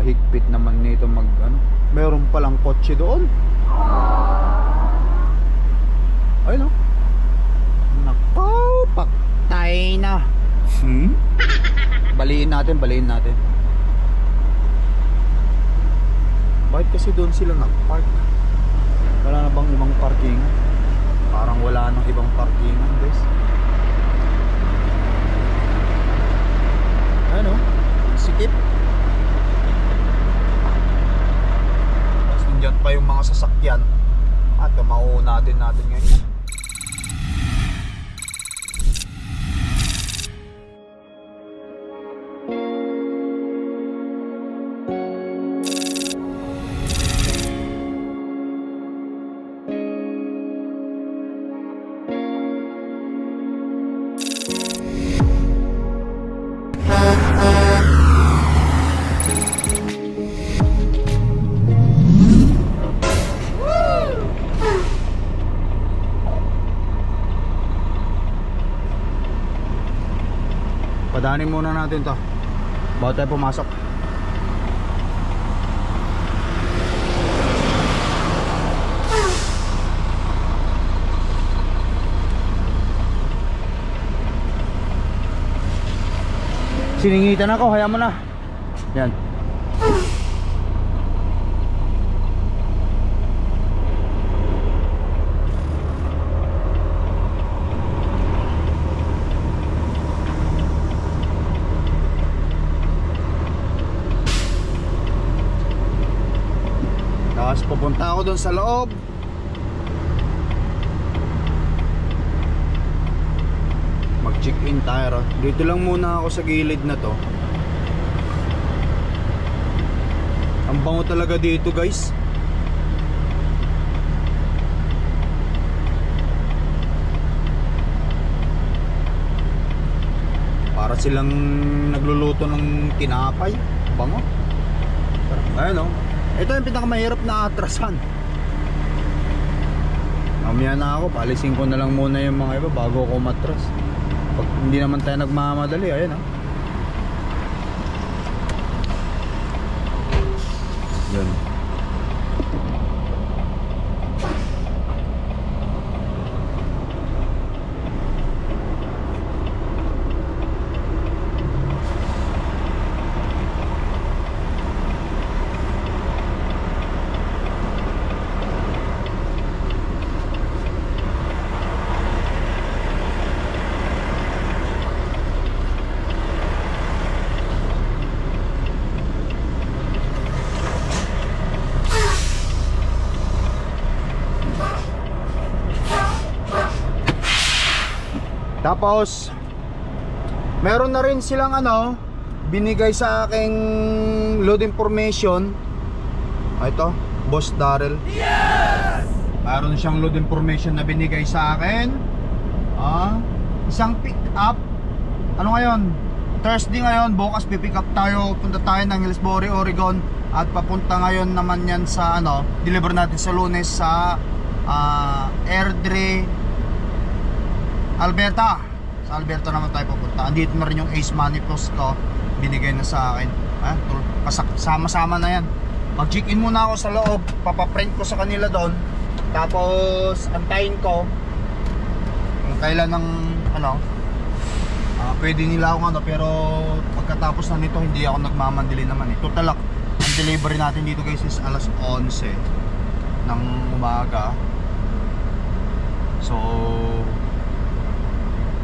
Napakahigpit naman nito mag ano. Meron palang kotse doon. Ayun oh. Nakaw, paktay na. Baliin natin. Bakit kasi doon sila nag-park? Wala na bang ibang parkingan? Parang wala nang ibang parkingan, guys. Ano? Sikip. Tapos nandiyan pa yung mga sasakyan. At mauunatin natin ngayon. Padanin muna natin to bago tayo pumasok. Siningitan ako, hayaan mo na. Yan. Tapos pupunta ako doon sa loob. Mag-check-in tayo. Dito lang muna ako sa gilid na to. Ang bango talaga dito, guys. Para silang nagluluto ng tinapay. Bango. Ayun oh. Ito yung pinakamahirap na atrasan. Mamaya na ako, palisin ko na lang muna yung mga iba bago ako matras. Pag hindi naman tayo nagmamadali, ayan ha. Yan. Tapos meron na rin silang ano binigay sa aking load information. Ito, Boss Darrell. Yes! Meron siyang load information na binigay sa akin. Isang pick up. Ano ngayon? Thursday ngayon, bukas pipick up tayo. Punta tayo ng Hillsboro, Oregon. At papunta ngayon naman yan sa ano, deliver natin sa Lunes sa Airdrie, Alberta. Sa Alberta naman tayo pupunta. Andito na rin yung Ace Money Plus ko. Binigay na sa akin. Sama-sama na yan. Mag-check-in muna ako sa loob. Papaprint ko sa kanila doon. Tapos antayin ko kung kailan ng ano, pwede nila akong ano. Pero pagkatapos na nito hindi ako nagmamandali naman. Total ang delivery natin dito guys is alas 11 ng umaga. So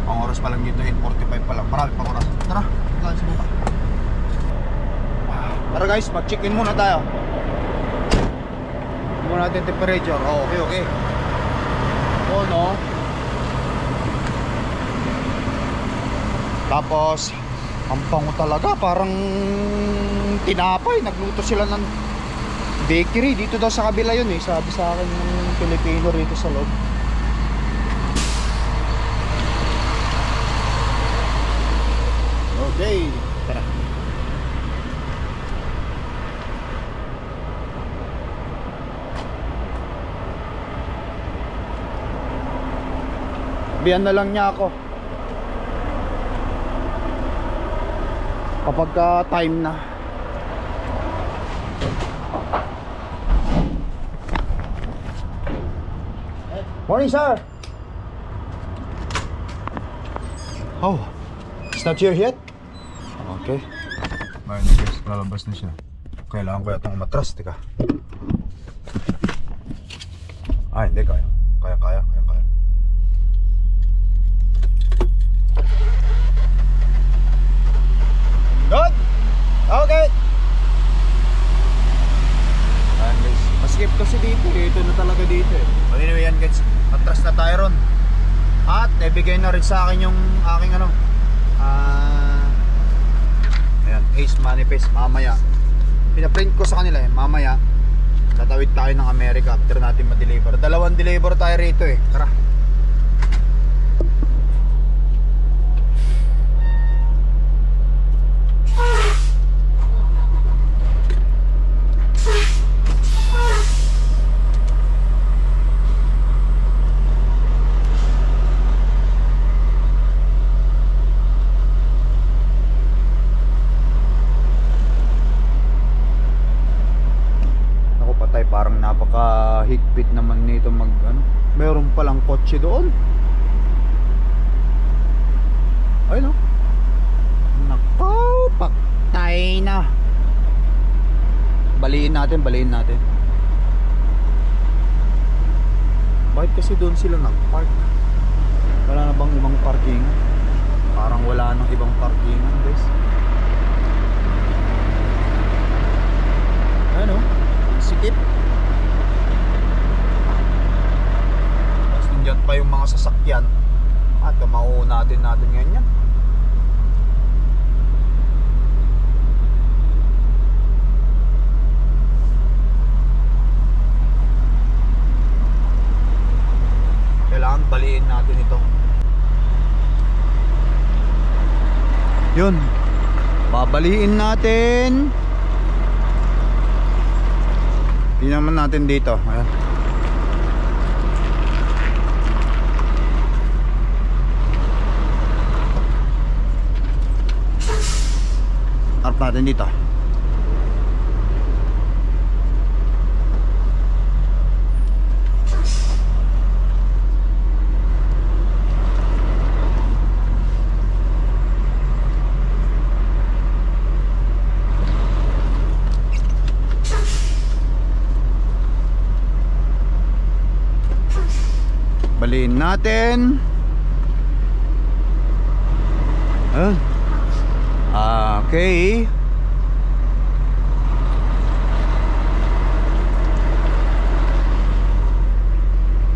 ang oras pa lang dito 8:45 pa lang. Marami pang oras. Tara, tayo sa baba. Tara guys, mag-check-in muna tayo. Muna natin temperature. Okay. No. Tapos ang bango talaga, parang tinapay. Nagluto sila ng bakery dito daw sa kabila yun eh. Sabi sa akin ng Pilipino rito sa loob. Okay, tara. Biyan na lang niya ako kapag time na. Morning, sir. Oh, it's not here yet? Okay. Ngayon guys, lalabas na siya. Kailangan ko yata umatras, teka. Ay, hindi, kaya. Kaya. Good? Okay. Ayan guys, maskip kasi dito eh. Ito na talaga dito eh. Anyway yan guys, atras na tayo ron. At ibigay na rin sa akin yung aking ano, ayan, Ace Manifest. Mamaya pinaprint ko sa kanila eh. Mamaya tatawid tayo ng America after natin ma-deliver. 2 deliver tayo rito eh. Tara. Parang napaka-higpit naman nito mag ano. Meron palang kotse doon. Ay no. Nako, paktay na. Baliin natin. Bakit kasi doon sila nag-park? Wala na bang ibang parking? Parang wala nang ibang parkingan, guys. Ano? Sikip. Tapos nandiyan pa yung mga sasakyan. At mauunatin natin ngayon yan. Kailangan baliin natin ito. Yun, babaliin natin. Tingnan naman natin dito. Ayan. Harap natin dito. Baliin natin. Okay.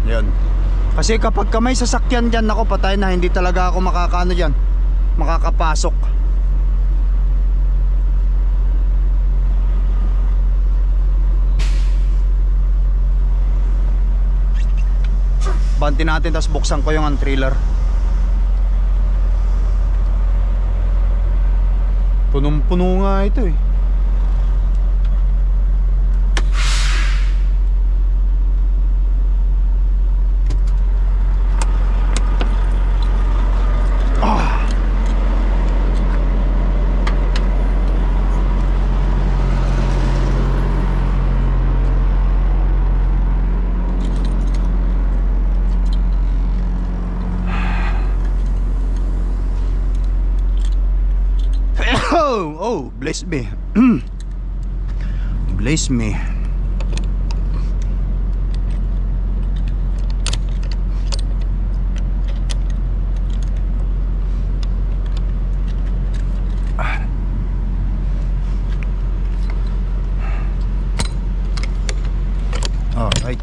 Yan. Kasi kapag may sasakyan dyan, ako patay na, hindi talaga ako makakaano dyan, makakapasok. Banti natin, tapos buksan ko yung trailer. Punong-puno nga ito eh. Oh, bless me. Bless me. All right.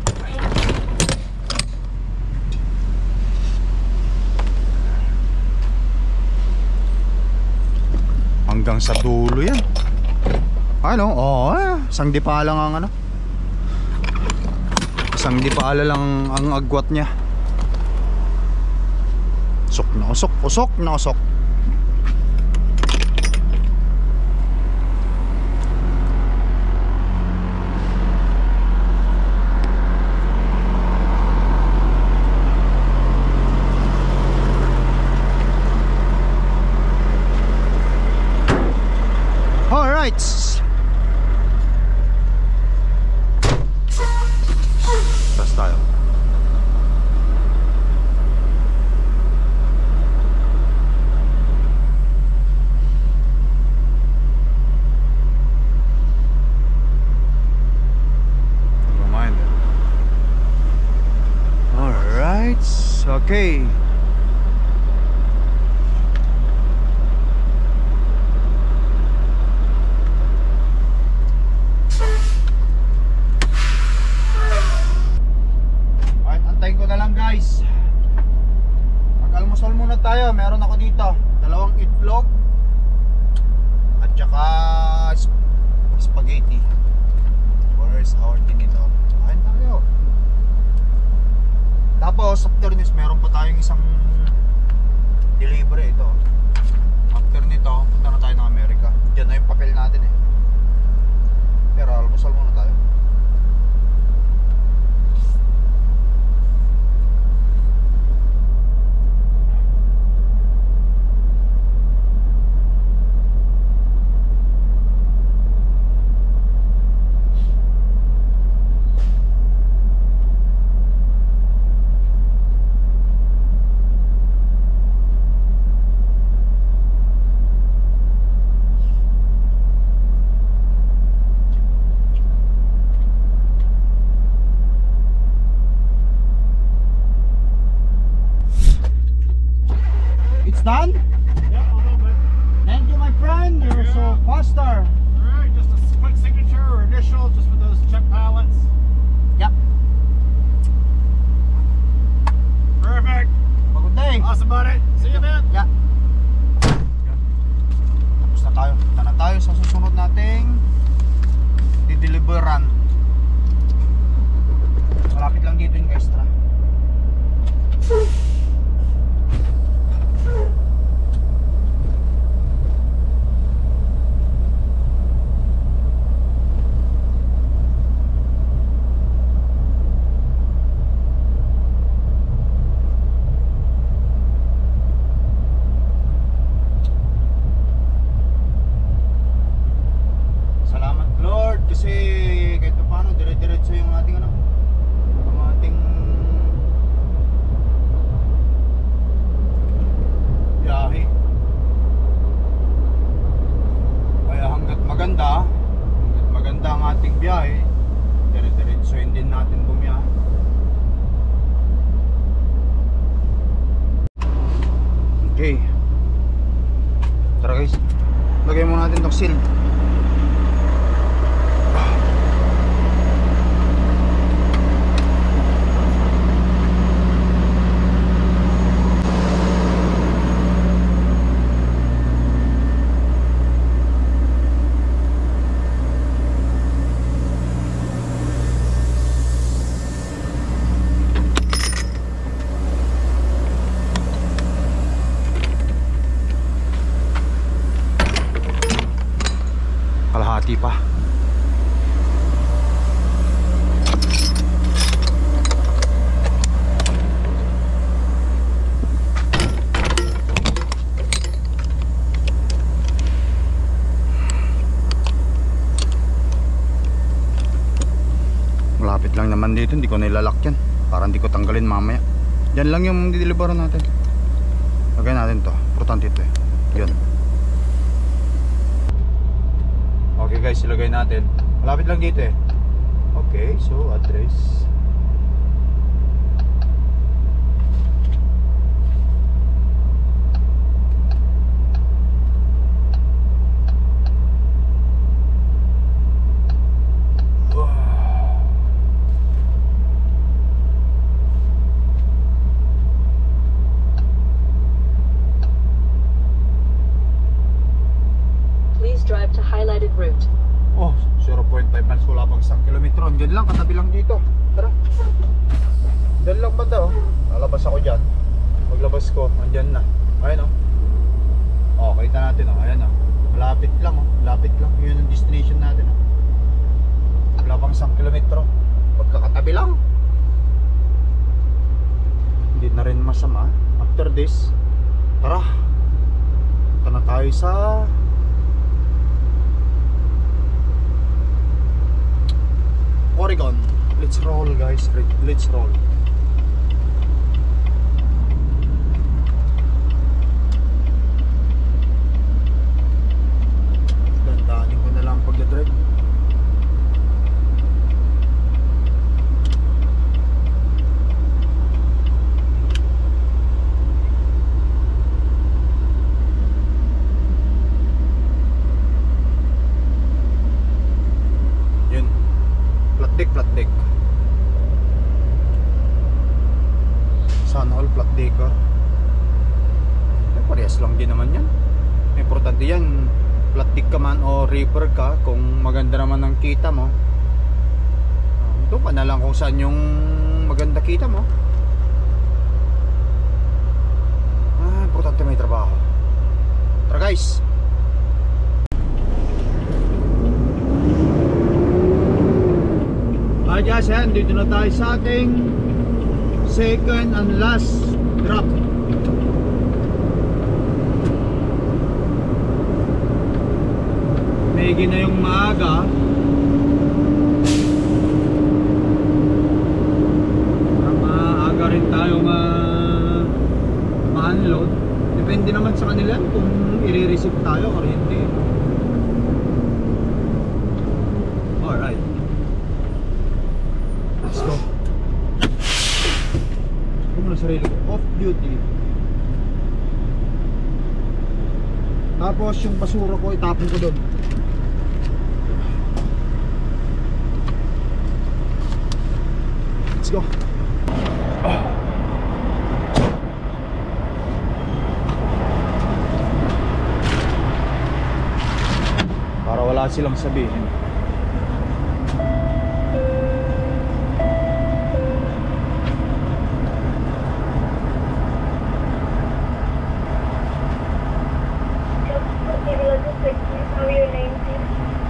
Hanggang sa dulo yan. Ano? Oh, isang dipala lang ang ano. Isang dipala lang ang agwat niya. Usok na usok, usok na usok. Alright. Basta tayo. Okay. Alright, antayin ko na lang guys. Mag-almusal muna tayo. Meron ako dito 2 itlog at saka spaghetti. Where's our tinidor? Kain tayo. Tapos after this meron pa tayong isang delivery ito. After nito punta na tayo ng Amerika. Diyan na yung papel natin eh. Pero almusal muna tayo. Done? Yeah, a little bit. Thank you, my friend. You're so faster. Alright, just a quick signature or initial just for those check pallets. Yep. Perfect. Good day. Awesome, buddy. See you, man. Yeah. Tapos na tayo. Punta na tayo sa susunod nating dideliveran. Malapit lang dito yung extra. Salamat Lord kasi kahit pa paano dire-diretso yung ating ano, ang ating biyahe. Kaya hanggat maganda ang ating biyahe, dire-diretsoin din natin bumiyahe. Okay. Tara guys, lagay muna natin itong seal. Kalahati pa. Malapit lang naman dito, hindi ko nilalak yan para hindi ko tanggalin mamaya. Yan lang yung dideliveran natin. Lagay natin to, importante ito eh. Yun. Okay guys, ilagay natin. Malapit lang dito eh. Okay, so address. Drive to highlighted route. Oh, 0.5 miles, wala pang 1 kilometro. Diyan lang, katabi lang dito. Tara. Diyan lang ba daw? Lalabas ako dyan. Paglabas ko, andyan na. Ayan o. Oh, kita natin o. Ayan o. Malapit lang o. Malapit lang. Yun ang destination natin o. Wala pang 1 kilometro. Pagkakatabi lang. Hindi na rin masama. After this, tara. Punta na tayo sa Oregon. Let's roll guys, let's roll. Dandanin ko na lang pag-drive. lang din naman yan. Importante yan, plastic ka man o reaper ka, kung maganda naman ang kita mo, doon ka na lang kung saan yung maganda kita mo. Importante may trabaho. Tara guys. Guys, yan, dito na tayo sa ating second and last drop. Medyo na yung maaga. Maaga rin tayo ma-unload. Depende naman sa kanila kung i-receive tayo o hindi. Alright, let's go. Ito muna sarili ko, off duty. Tapos yung basura ko itapon ko doon. Let's go. Para wala silang sabihin.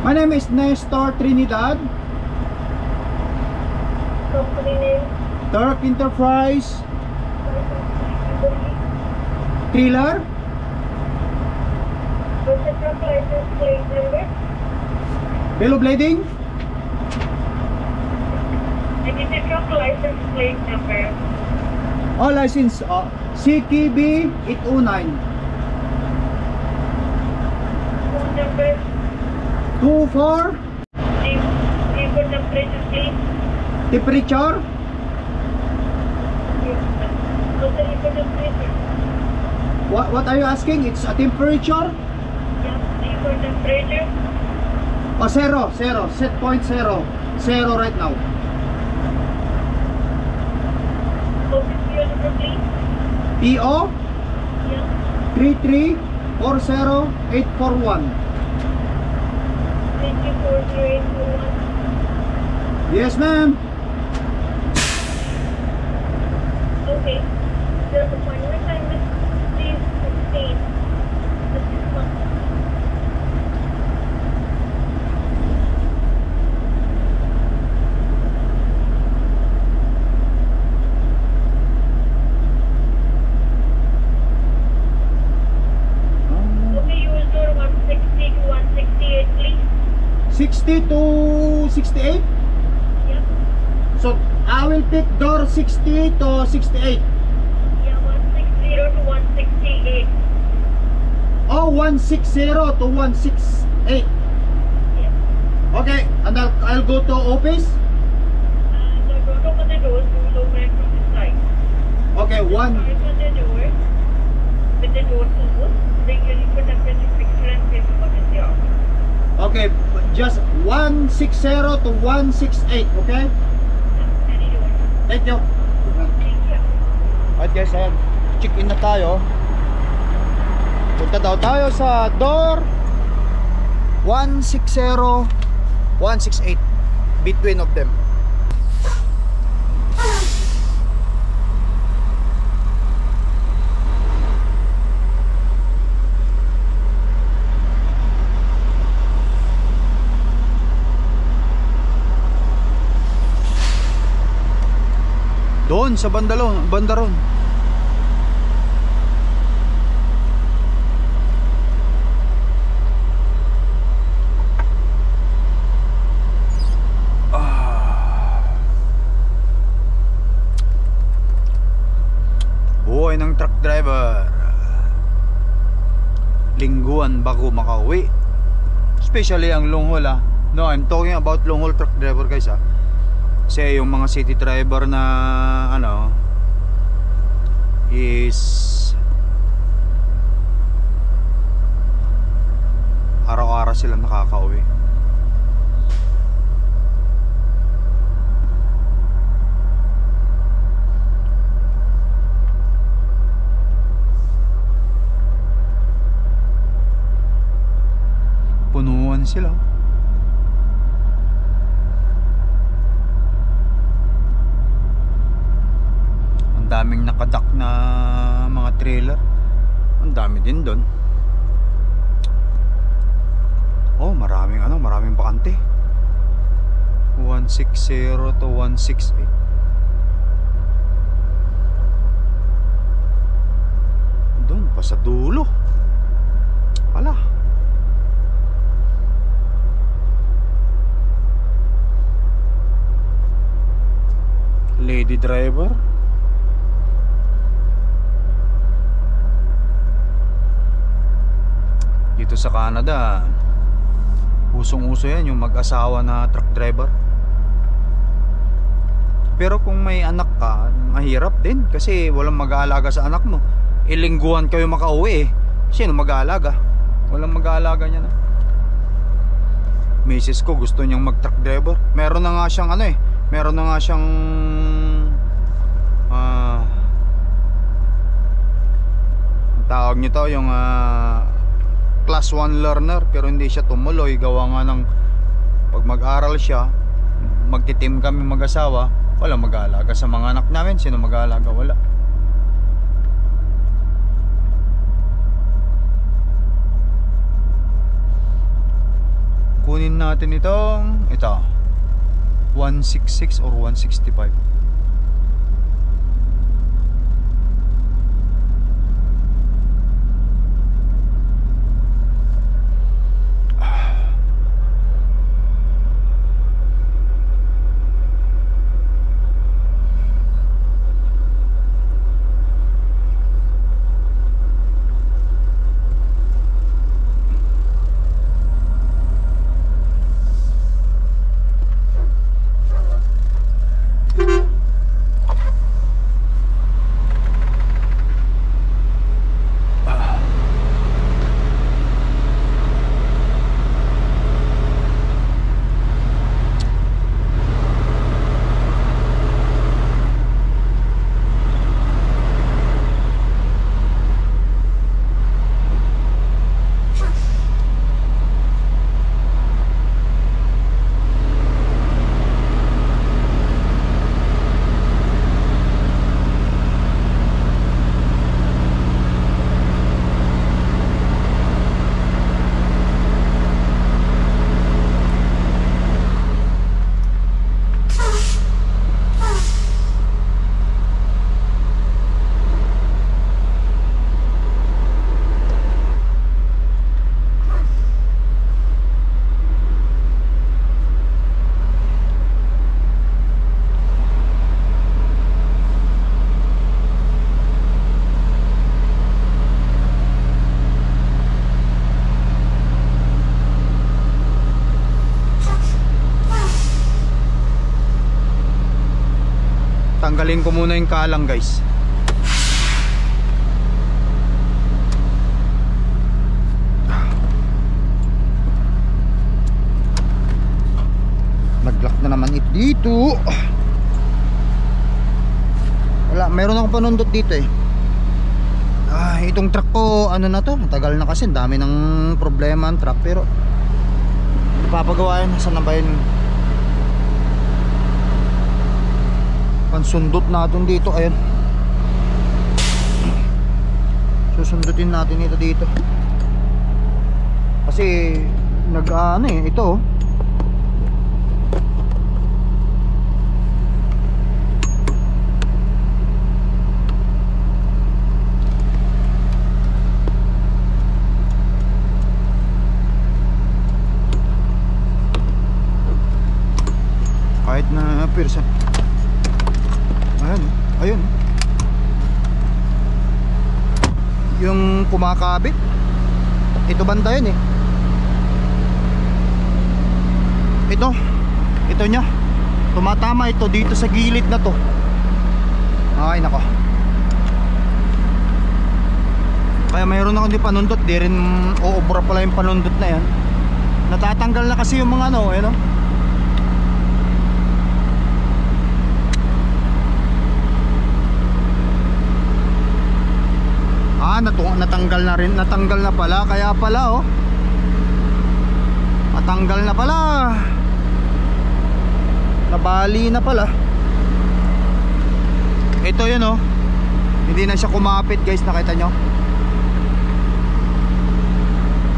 My name is Nestor Trinidad. Company name, Turk Enterprise. Thriller. what's the truck license plate number? Bellow blading. And it's a truck license plate number. All license CKB 809 Phone number, 24. name for temperature please. Temperature. What's the name for temperature? What are you asking? It's a temperature. Yeah, name for temperature. Oh, zero. Set point zero right now. Office PO number please. PO Yeah, 3340841. 3340841. Yes, ma'am. Okay. The appointment time is 3:16. This is one. Okay, you will do 160 to 168 please. 60 to 68. Yeah. So I will pick door 60 to 68. Yeah, 160 to 168. Oh, 160 to 168. Yeah. Okay, and I'll go to office. No, don't open the doors. We will open it from the side. Okay, one. Open the door. With the door closed. Then you need for temperature fixture and paperwork in the office. Okay, just 160 to 168, okay? Yeah, any door. Thank you. Thank you. Alright guys, ayan, check in na tayo. Punta daw tayo sa door 160 168, between of them. Doon sa bandaron. Buhay ng truck driver. Lingguan bago makauwi. Especially ang long haul No, I'm talking about long haul truck driver guys Kasi yung mga city driver na is araw-araw sila nakakauwi. sila. Ang daming nakadak na mga trailer. Ang dami din doon. Oh, maraming bakante. 160 to 168. Doon pa sa dulo pala. Lady driver. Dito sa Canada, usong-uso yan yung mag-asawa na truck driver. Pero kung may anak ka, mahirap din kasi walang mag-aalaga sa anak mo. Ilingguhan kayo makauwi eh. Sino mag-aalaga? Walang mag-aalaga niya na. Misis ko gusto niyang mag-truck driver. Meron na nga siyang meron na nga siyang ang tawag nito yung class 1 learner, pero hindi siya tumuloy gawa nga ng pag mag-aral siya, magtitim kami mag-asawa, walang mag-aalaga sa mga anak namin. Sino mag-aalaga? Wala. Kunin natin ito 166 or 165. Tanggalin ko muna yung kalang, guys. Nag-lock na naman ito dito. Wala, meron akong panundot dito eh. Itong truck ko, ano na to, matagal na kasi, dami ng problema ang truck, pero ipapagawa yan. Saan na ba yun? Pansundot natin dito, ayun. Susundutin natin ito dito. Kasi nag-ano eh, ito kahit na persa. Ayun. Yung kumakabit. Ito banda yun eh. Ito nya. Tumatama ito dito sa gilid na to. Ay nako. Kaya mayroon ako di panundot. Di rin uubra pala yung panundot na yan. Natatanggal na kasi yung mga ano, ayun o. Natanggal na rin, natanggal na pala, kaya pala oh. natanggal na pala, nabali na pala. Ito yun oh, hindi na siya kumapit guys, nakita nyo.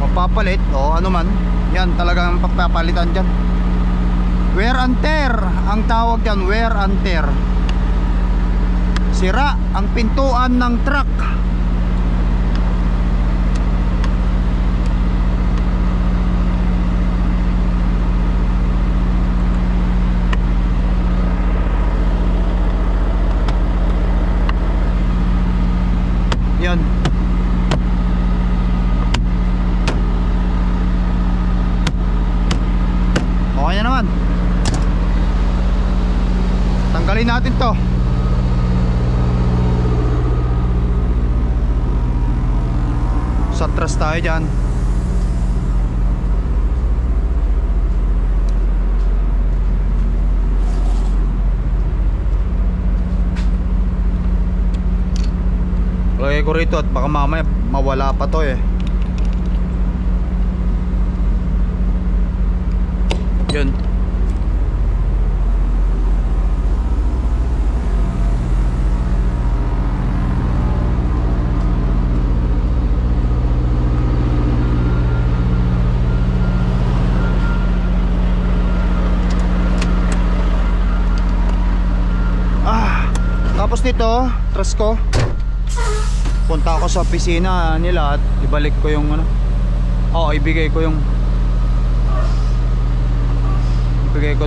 Mapapalit o ano man, yan talagang papapalitan dyan. Wear and tear ang tawag dyan, wear and tear. Sira ang pintuan ng truck. Yan. Okay na naman. Tanggalin natin to. Satras tayo dyan. Lagay ko rito at baka mamaya mawala pa to eh. Yun. Tapos nito, trust ko, punta ako sa opisina nila at ibalik ko yung ano. Oo, ibigay ko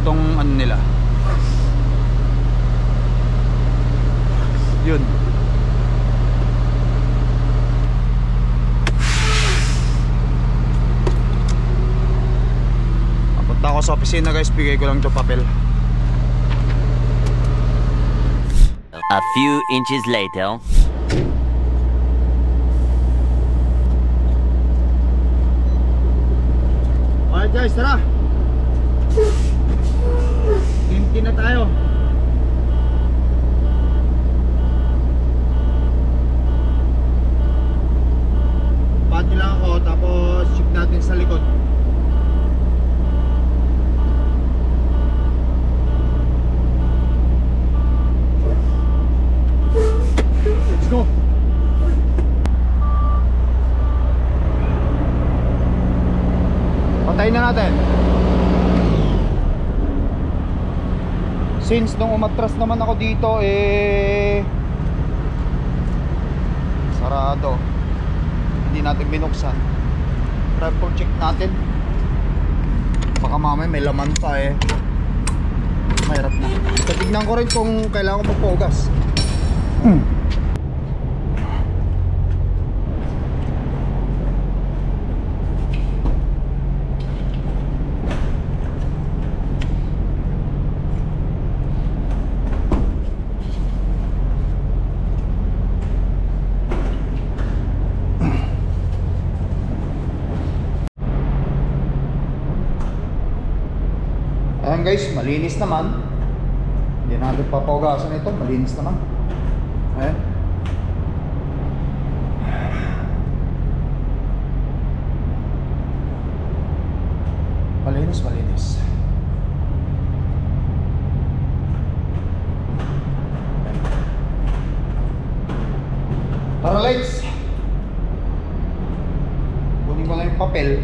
tong ano nila. Yun. Punta ako sa opisina guys, bigay ko lang yung papel. A few inches later. Alright guys, tara. Empty na tayo. Pati lang ako, tapos check natin sa likod. Let's go. Patayin na natin. Since nung umatras naman ako dito sarado, hindi natin binuksan. Triple check natin. Baka mamaya may laman pa mahirap na. Tignan ko rin kung kailangan ko magpugas. Ayan guys, malinis naman. Hindi natin papaugasan ito, malinis naman. Ayan. Malinis, malinis. Tara lights. Kunin ko lang yung papel.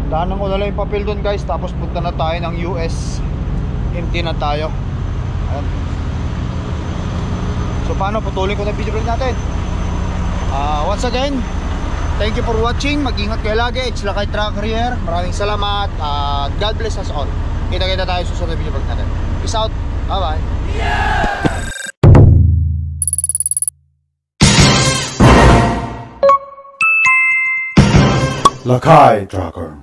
Daanan ko na lang yung papel dun guys, tapos punta na tayo ng US. Empty na tayo. Ayan. So paano, putulin ko na video break natin. Once again, thank you for watching. Mag-ingat kayo lagi. It's Lakay Trucker here. Maraming salamat. God bless us all. Kita-kita tayo sa susunod na video break natin. Peace out. Bye bye. Yeah! Lakai Tracker.